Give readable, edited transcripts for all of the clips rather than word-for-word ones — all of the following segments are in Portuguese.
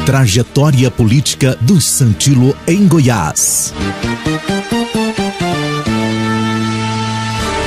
Trajetória política dos Santilo em Goiás.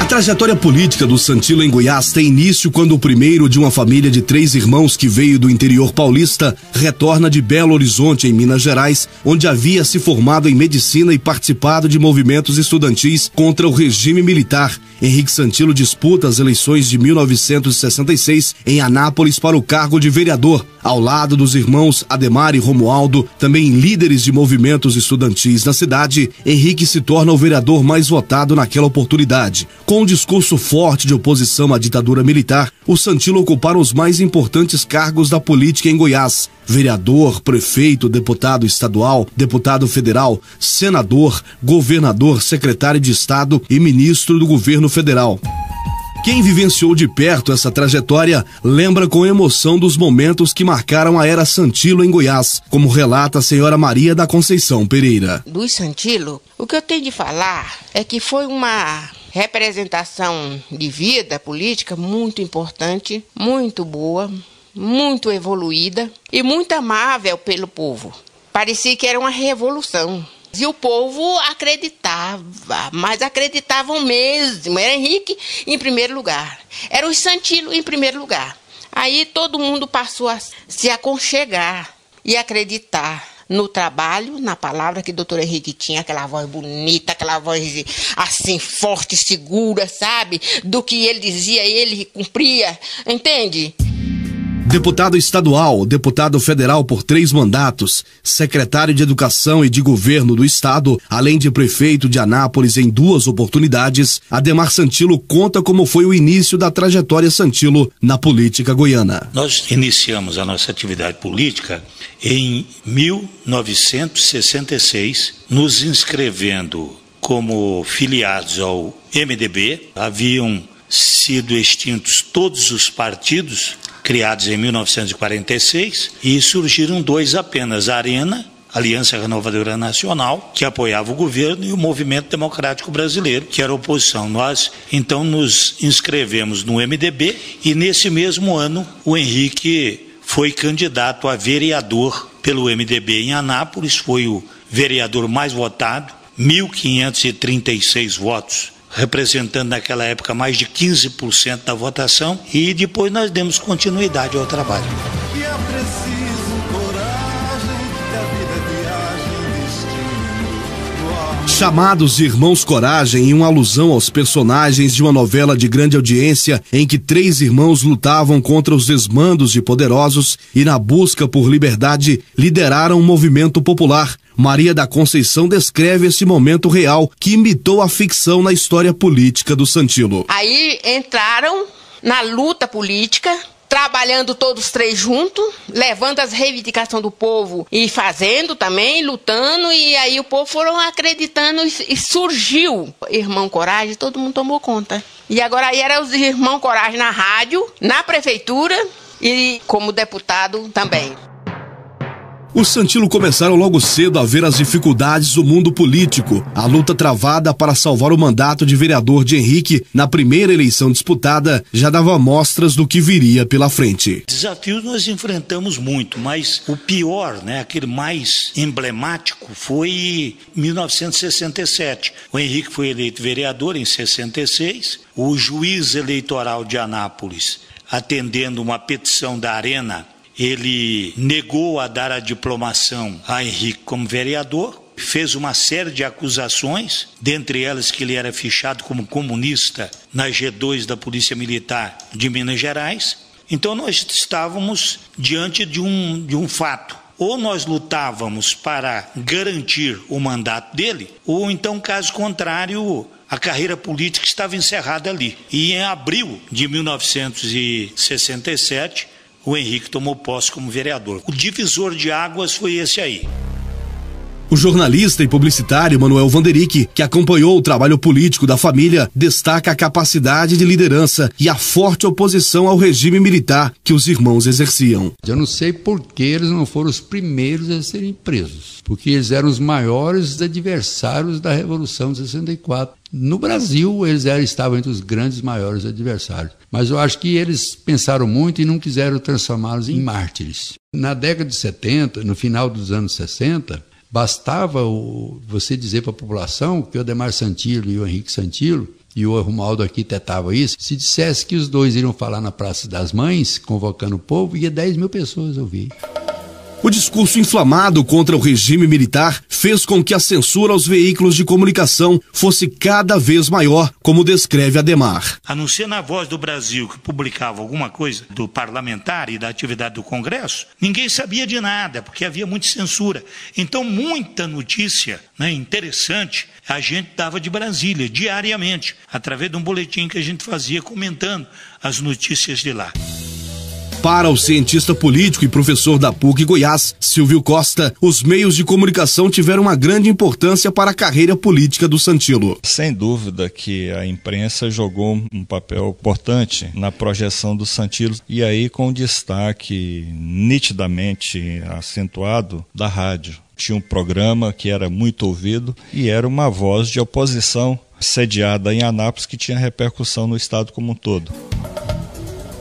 A trajetória política do Santilo em Goiás tem início quando o primeiro de uma família de 3 irmãos que veio do interior paulista retorna de Belo Horizonte, em Minas Gerais, onde havia se formado em medicina e participado de movimentos estudantis contra o regime militar. Henrique Santilo disputa as eleições de 1966 em Anápolis para o cargo de vereador, ao lado dos irmãos Ademar e Romualdo, também líderes de movimentos estudantis na cidade. Henrique se torna o vereador mais votado naquela oportunidade. Com um discurso forte de oposição à ditadura militar, os Santilo ocuparam os mais importantes cargos da política em Goiás: vereador, prefeito, deputado estadual, deputado federal, senador, governador, secretário de Estado e ministro do governo federal. Quem vivenciou de perto essa trajetória lembra com emoção dos momentos que marcaram a era Santilo em Goiás, como relata a senhora Maria da Conceição Pereira. Dos Santilo, o que eu tenho de falar é que foi uma representação de vida política muito importante, muito boa, muito evoluída e muito amável pelo povo. Parecia que era uma revolução. E o povo acreditava, mas acreditavam mesmo. Era Henrique em primeiro lugar, era o Santilo em primeiro lugar. Aí todo mundo passou a se aconchegar e acreditar no trabalho, na palavra que o doutor Henrique tinha, aquela voz bonita, aquela voz assim forte, segura, sabe? Do que ele dizia, ele cumpria, entende? Deputado estadual, deputado federal por 3 mandatos, secretário de Educação e de Governo do Estado, além de prefeito de Anápolis em 2 oportunidades, Ademar Santilo conta como foi o início da trajetória Santilo na política goiana. Nós iniciamos a nossa atividade política em 1966, nos inscrevendo como filiados ao MDB. Haviam sido extintos todos os partidos criados em 1946, e surgiram 2 apenas: a Arena, Aliança Renovadora Nacional, que apoiava o governo, e o Movimento Democrático Brasileiro, que era a oposição. Nós, então, nos inscrevemos no MDB, e nesse mesmo ano, o Henrique foi candidato a vereador pelo MDB em Anápolis, foi o vereador mais votado, 1.536 votos, representando naquela época mais de 15% da votação, e depois nós demos continuidade ao trabalho. E é preciso coragem, que a vida é viagem, destino. Chamados de Irmãos Coragem, em uma alusão aos personagens de uma novela de grande audiência em que 3 irmãos lutavam contra os desmandos de poderosos e, na busca por liberdade, lideraram um movimento popular. Maria da Conceição descreve esse momento real que imitou a ficção na história política do Santilo. Aí entraram na luta política, trabalhando todos 3 juntos, levando as reivindicações do povo e fazendo também, lutando, e aí o povo foram acreditando e surgiu Irmão Coragem, todo mundo tomou conta. E agora aí eram os Irmão Coragem na rádio, na prefeitura e como deputado também. Os Santilo começaram logo cedo a ver as dificuldades do mundo político. A luta travada para salvar o mandato de vereador de Henrique na primeira eleição disputada já dava mostras do que viria pela frente. Desafios nós enfrentamos muito, mas o pior, aquele mais emblemático, foi 1967. O Henrique foi eleito vereador em 66. O juiz eleitoral de Anápolis, atendendo uma petição da Arena, ele negou a dar a diplomação a Henrique como vereador, fez uma série de acusações, dentre elas que ele era fichado como comunista na G2 da Polícia Militar de Minas Gerais. Então nós estávamos diante de um fato. Ou nós lutávamos para garantir o mandato dele, ou então, caso contrário, a carreira política estava encerrada ali. E em abril de 1967, o Henrique tomou posse como vereador. O divisor de águas foi esse aí. O jornalista e publicitário Manuel Vanderick, que acompanhou o trabalho político da família, destaca a capacidade de liderança e a forte oposição ao regime militar que os irmãos exerciam. Eu não sei por que eles não foram os primeiros a serem presos, porque eles eram os maiores adversários da Revolução de 64. No Brasil, eles estavam entre os grandes maiores adversários. Mas eu acho que eles pensaram muito e não quiseram transformá-los em mártires. Na década de 70, no final dos anos 60, bastava você dizer para a população que o Adhemar Santillo e o Henrique Santillo, e o Romualdo arquitetava isso, se dissesse que os dois iriam falar na Praça das Mães, convocando o povo, ia 10 mil pessoas ouvir. O discurso inflamado contra o regime militar fez com que a censura aos veículos de comunicação fosse cada vez maior, como descreve Adhemar. A não ser na Voz do Brasil, que publicava alguma coisa do parlamentar e da atividade do Congresso, ninguém sabia de nada, porque havia muita censura. Então, muita notícia, interessante, a gente dava de Brasília, diariamente, através de um boletim que a gente fazia comentando as notícias de lá. Para o cientista político e professor da PUC Goiás, Silvio Costa, os meios de comunicação tiveram uma grande importância para a carreira política do Santillo. Sem dúvida que a imprensa jogou um papel importante na projeção do Santillo, e aí com destaque nitidamente acentuado da rádio. Tinha um programa que era muito ouvido e era uma voz de oposição sediada em Anápolis que tinha repercussão no estado como um todo.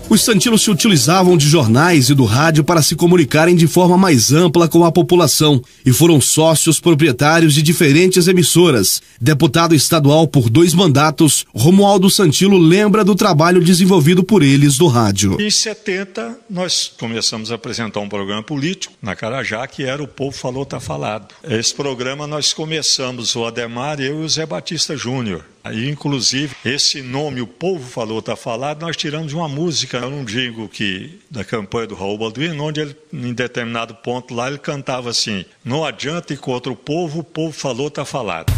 Os Santillo se utilizavam de jornais e do rádio para se comunicarem de forma mais ampla com a população e foram sócios proprietários de diferentes emissoras. Deputado estadual por 2 mandatos, Romualdo Santillo lembra do trabalho desenvolvido por eles no rádio. Em 70, nós começamos a apresentar um programa político na Carajá, que era O Povo Falou, Tá Falado. Esse programa nós começamos, o Adhemar, eu e o Zé Batista Júnior. Aí, inclusive, esse nome, O Povo Falou, Tá Falado, nós tiramos de uma música, eu não digo que da campanha do Raul Balduino, onde ele, em determinado ponto lá, ele cantava assim: não adianta ir contra o povo falou, tá falado.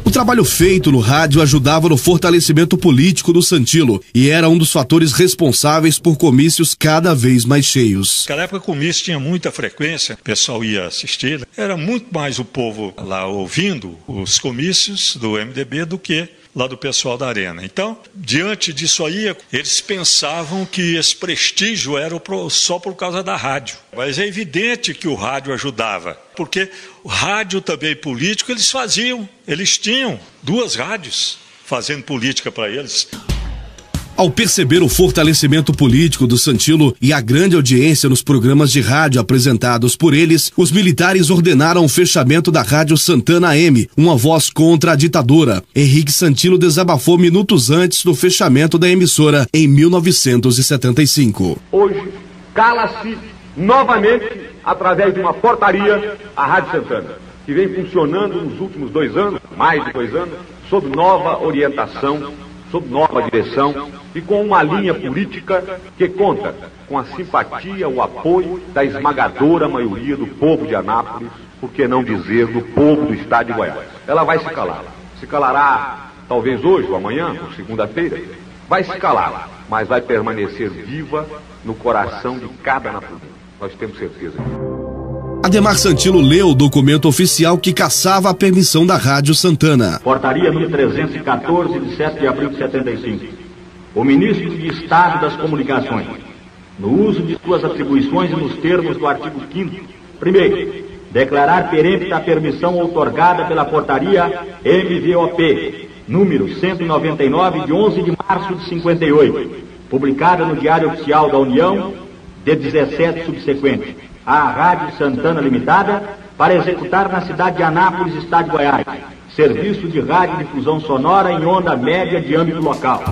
O trabalho feito no rádio ajudava no fortalecimento político do Santillo e era um dos fatores responsáveis por comícios cada vez mais cheios. Naquela época o comício tinha muita frequência, o pessoal ia assistir, era muito mais o povo lá ouvindo os comícios do MDB do que lá do pessoal da Arena. Então, diante disso aí, eles pensavam que esse prestígio era só por causa da rádio. Mas é evidente que o rádio ajudava, porque o rádio também político eles tinham 2 rádios fazendo política para eles. Ao perceber o fortalecimento político do Santillo e a grande audiência nos programas de rádio apresentados por eles, os militares ordenaram o fechamento da Rádio Santana AM, uma voz contra a ditadura. Henrique Santillo desabafou minutos antes do fechamento da emissora, em 1975. Hoje, cala-se novamente, através de uma portaria, a Rádio Santana, que vem funcionando nos últimos 2 anos, mais de 2 anos, sob nova orientação, sob nova direção e com uma linha política que conta com a simpatia, o apoio da esmagadora maioria do povo de Anápolis, por que não dizer do povo do estado de Goiás. Ela vai se calar. Se calará talvez hoje ou amanhã, ou segunda-feira. Vai se calar, mas vai permanecer viva no coração de cada anapolino. Nós temos certeza disso. Adhemar Santillo leu o documento oficial que cassava a permissão da Rádio Santana. Portaria número 314, de 7 de abril de 75. O ministro de Estado das Comunicações, no uso de suas atribuições e nos termos do artigo 5º, primeiro, declarar perempta a permissão outorgada pela portaria MVOP, número 199, de 11 de março de 58, publicada no Diário Oficial da União, de 17 subsequente, à Rádio Santana Limitada, para executar na cidade de Anápolis, estado de Goiás, serviço de radiodifusão sonora em onda média de âmbito local.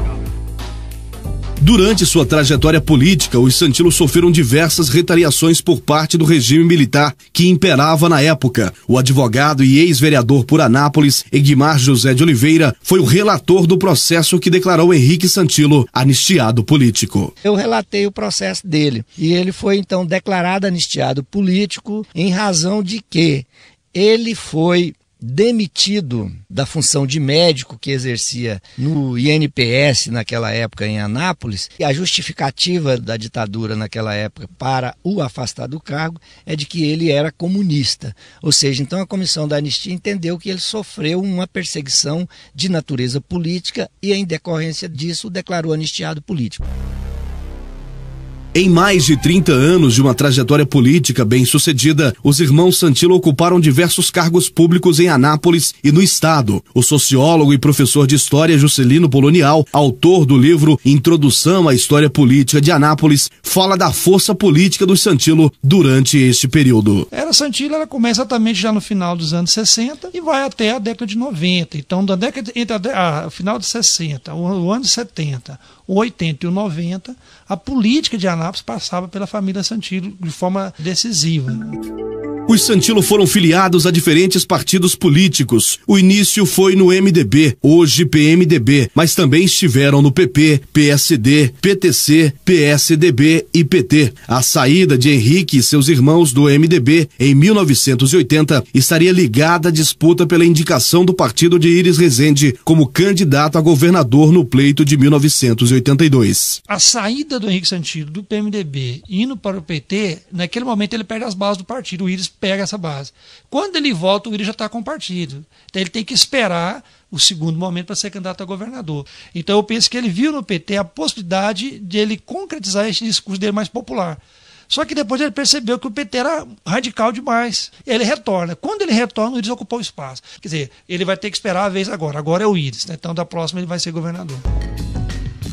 Durante sua trajetória política, os Santillo sofreram diversas retaliações por parte do regime militar que imperava na época. O advogado e ex-vereador por Anápolis, Egmar José de Oliveira, foi o relator do processo que declarou Henrique Santillo anistiado político. Eu relatei o processo dele e ele foi então declarado anistiado político em razão de que ele foi demitido da função de médico que exercia no INPS naquela época em Anápolis, e a justificativa da ditadura naquela época para o afastar do cargo é de que ele era comunista. Ou seja, então a Comissão da Anistia entendeu que ele sofreu uma perseguição de natureza política e, em decorrência disso, o declarou anistiado político. Em mais de 30 anos de uma trajetória política bem-sucedida, os irmãos Santilo ocuparam diversos cargos públicos em Anápolis e no estado. O sociólogo e professor de História Juscelino Polonial, autor do livro Introdução à História Política de Anápolis, fala da força política dos Santilo durante este período. A Santilo ela começa exatamente já no final dos anos 60 e vai até a década de 90. Então, da década entre o final de 60, o ano de 70, o 80 e o 90, a política de Anápolis passava pela família Santilo de forma decisiva. Os Santilo foram filiados a diferentes partidos políticos. O início foi no MDB, hoje PMDB, mas também estiveram no PP, PSD, PTC, PSDB e PT. A saída de Henrique e seus irmãos do MDB em 1980 estaria ligada à disputa pela indicação do partido de Iris Rezende como candidato a governador no pleito de 1982. A saída do Henrique Santilo do PMDB indo para o PT, naquele momento ele perde as bases do partido, o Iris pega essa base. Quando ele volta, o Iris já está com o partido. Então ele tem que esperar o segundo momento para ser candidato a governador. Então eu penso que ele viu no PT a possibilidade de ele concretizar esse discurso dele mais popular. Só que depois ele percebeu que o PT era radical demais. Ele retorna. Quando ele retorna, o Iris ocupou o espaço. Quer dizer, ele vai ter que esperar a vez agora. Agora é o Iris, né? Então da próxima ele vai ser governador.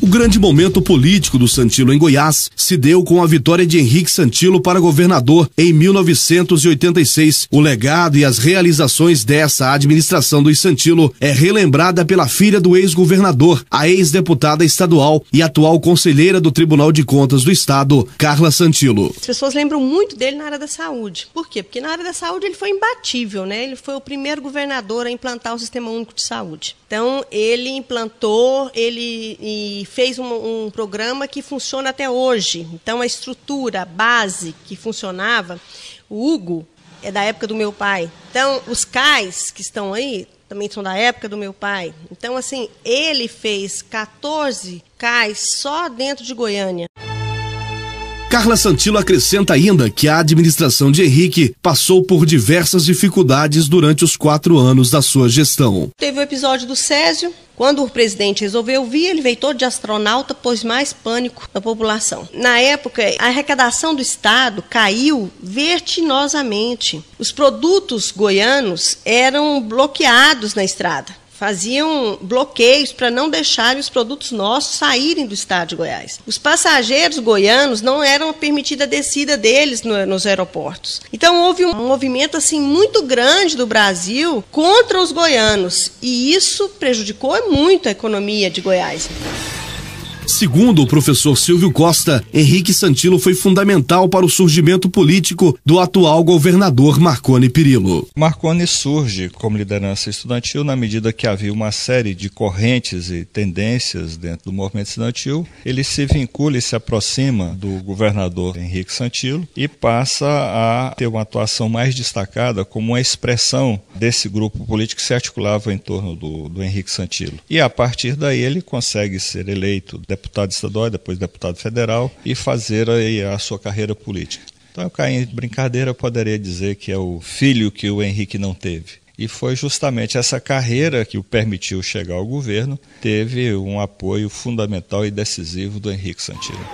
O grande momento político do Santilo em Goiás se deu com a vitória de Henrique Santilo para governador em 1986. O legado e as realizações dessa administração dos Santilo é relembrada pela filha do ex-governador, a ex-deputada estadual e atual conselheira do Tribunal de Contas do Estado, Carla Santilo. As pessoas lembram muito dele na área da saúde. Por quê? Porque na área da saúde ele foi imbatível, né? Ele foi o primeiro governador a implantar o Sistema Único de Saúde. Então, ele implantou, ele fez um programa que funciona até hoje. Então, a estrutura, a base que funcionava, o Hugo é da época do meu pai. Então, os CAIs que estão aí também são da época do meu pai. Então, assim, ele fez 14 CAIs só dentro de Goiânia. Carla Santilo acrescenta ainda que a administração de Henrique passou por diversas dificuldades durante os 4 anos da sua gestão. Teve o episódio do Césio. Quando o presidente resolveu vir, ele veio todo de astronauta, pôs mais pânico na população. Na época, a arrecadação do Estado caiu vertiginosamente. Os produtos goianos eram bloqueados na estrada. Faziam bloqueios para não deixarem os produtos nossos saírem do estado de Goiás. Os passageiros goianos não eram permitida a descida deles nos aeroportos. Então houve um movimento assim muito grande do Brasil contra os goianos e isso prejudicou muito a economia de Goiás. Segundo o professor Silvio Costa, Henrique Santilo foi fundamental para o surgimento político do atual governador Marconi Perillo. Marconi surge como liderança estudantil na medida que havia uma série de correntes e tendências dentro do movimento estudantil. Ele se vincula e se aproxima do governador Henrique Santilo e passa a ter uma atuação mais destacada como uma expressão desse grupo político que se articulava em torno do Henrique Santilo. E a partir daí ele consegue ser eleito deputado estadual, depois deputado federal e fazer aí a sua carreira política. Então, em brincadeira, eu poderia dizer que é o filho que o Henrique não teve. E foi justamente essa carreira que o permitiu chegar ao governo, teve um apoio fundamental e decisivo do Henrique Santilo.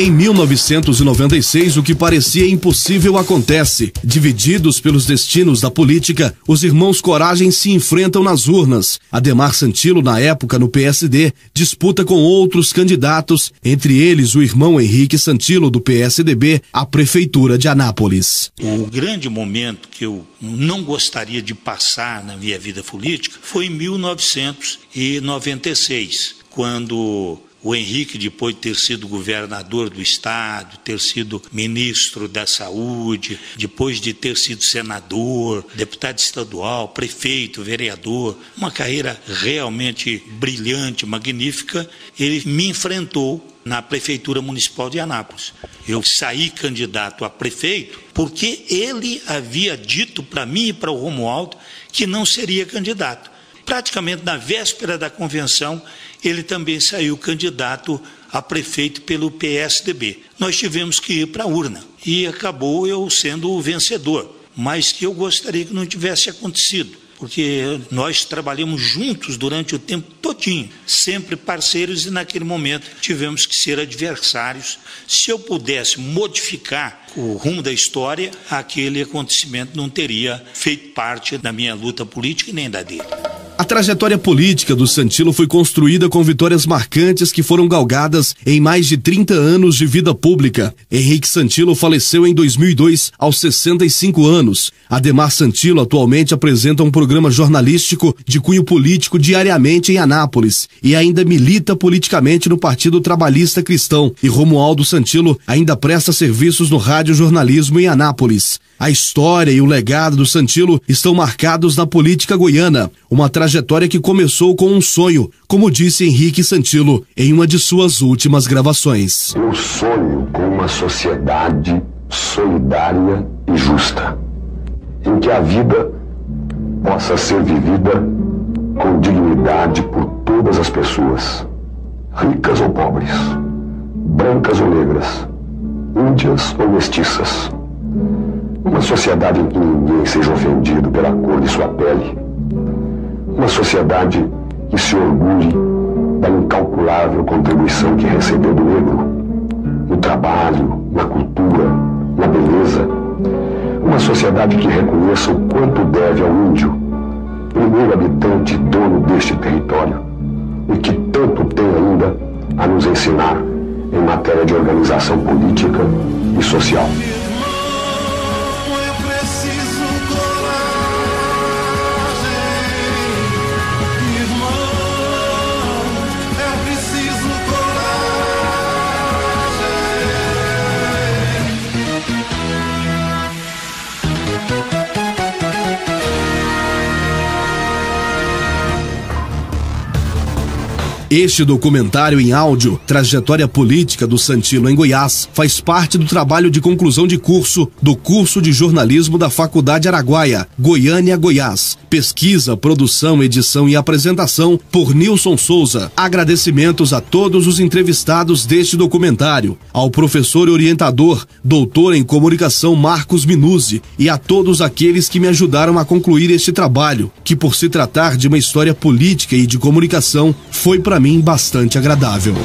Em 1996, o que parecia impossível acontece. Divididos pelos destinos da política, os irmãos Coragem se enfrentam nas urnas. Ademar Santilo, na época no PSD, disputa com outros candidatos, entre eles o irmão Henrique Santilo, do PSDB, à Prefeitura de Anápolis. O grande momento que eu não gostaria de passar na minha vida política foi em 1996, quando o Henrique, depois de ter sido governador do estado, ter sido ministro da saúde, depois de ter sido senador, deputado estadual, prefeito, vereador, uma carreira realmente brilhante, magnífica, ele me enfrentou na Prefeitura Municipal de Anápolis. eu saí candidato a prefeito porque ele havia dito para mim e para o Romualdo que não seria candidato. Praticamente na véspera da convenção, ele também saiu candidato a prefeito pelo PSDB. Nós tivemos que ir para a urna e acabou eu sendo o vencedor, mas que eu gostaria que não tivesse acontecido, porque nós trabalhamos juntos durante o tempo todinho, sempre parceiros, e naquele momento tivemos que ser adversários. Se eu pudesse modificar o rumo da história, aquele acontecimento não teria feito parte da minha luta política e nem da dele. A trajetória política do Santilo foi construída com vitórias marcantes que foram galgadas em mais de 30 anos de vida pública. Henrique Santilo faleceu em 2002, aos 65 anos. Ademar Santilo atualmente apresenta um programa jornalístico de cunho político diariamente em Anápolis e ainda milita politicamente no Partido Trabalhista Cristão. E Romualdo Santilo ainda presta serviços no radiojornalismo em Anápolis. A história e o legado do Santilo estão marcados na política goiana, uma trajetória que começou com um sonho, como disse Henrique Santilo em uma de suas últimas gravações. Eu sonho com uma sociedade solidária e justa, em que a vida possa ser vivida com dignidade por todas as pessoas, ricas ou pobres, brancas ou negras, índias ou mestiças. Uma sociedade em que ninguém seja ofendido pela cor de sua pele. Uma sociedade que se orgulhe da incalculável contribuição que recebeu do negro, no trabalho, na cultura, na beleza. Uma sociedade que reconheça o quanto deve ao índio, primeiro habitante e dono deste território, e que tanto tem ainda a nos ensinar em matéria de organização política e social. Este documentário em áudio, Trajetória Política do Santilo em Goiás, faz parte do trabalho de conclusão de curso do curso de jornalismo da Faculdade Araguaia, Goiânia, Goiás. Pesquisa, produção, edição e apresentação por Nilson Souza. Agradecimentos a todos os entrevistados deste documentário, ao professor e orientador, doutor em comunicação Marcos Minuzzi, e a todos aqueles que me ajudaram a concluir este trabalho, que por se tratar de uma história política e de comunicação, foi para mim bastante agradável.